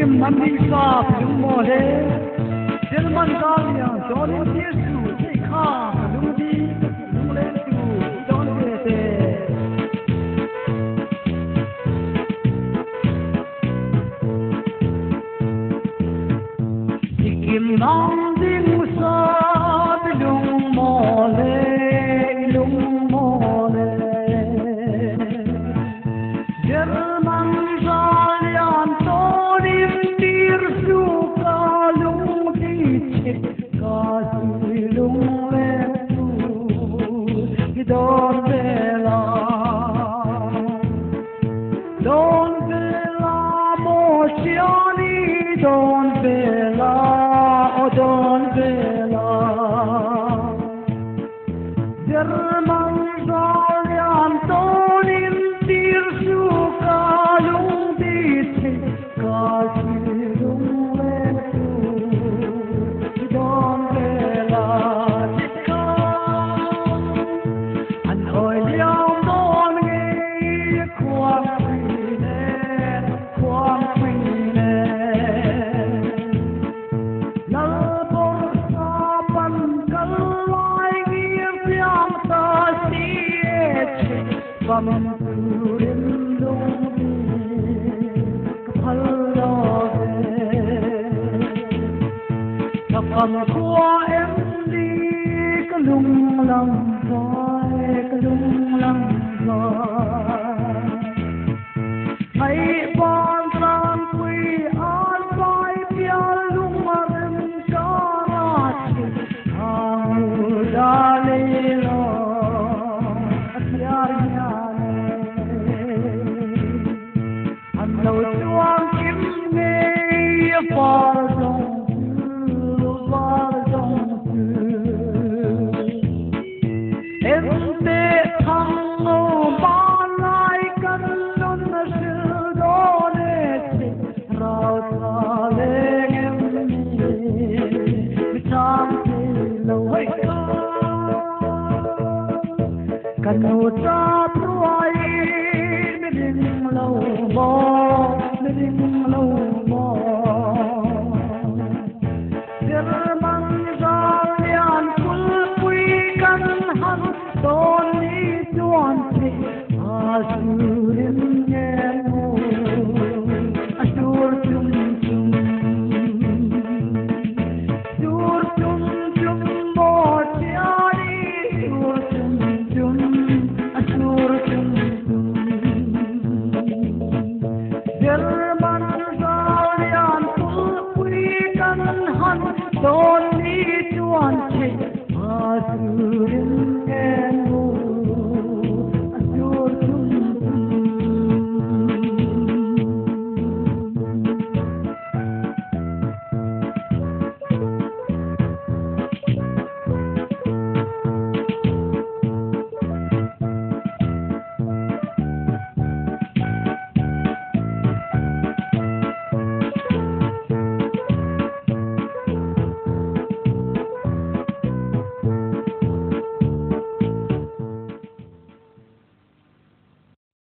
Mandisa Pumole, German Galia, John Yesu, Tika, Ludi, Mulentu, Don Gete. Sikim Nandi Musa, Lung Mole, Lung Mole, German Galia, Don Bella, Mosciani, Don Bella, oh Don Bella. German Zali Antonin Tirsu Kalung Dite Kasilung Letu Don Bella Tika Anoy Liang Don Ge Kwang From Purim Lumi, Kapalove, Kapam Kwa Emdi, Kalung Lang Boy, Kalung Lang Boy. Hay Bon Sang Kui An Boy, Pialung Marim Karati, Amudalilo. No one can me far Ente tango balai kan non sildone rautale ngemni bitamti lo hey kanu ta pruai milim lo mo German Zalian Kulpui kan han Doni Duante Asurin Yemu Asur Tum Tum Sur Tum Tum Botiani Sur Tum Tum Asur Tum Tum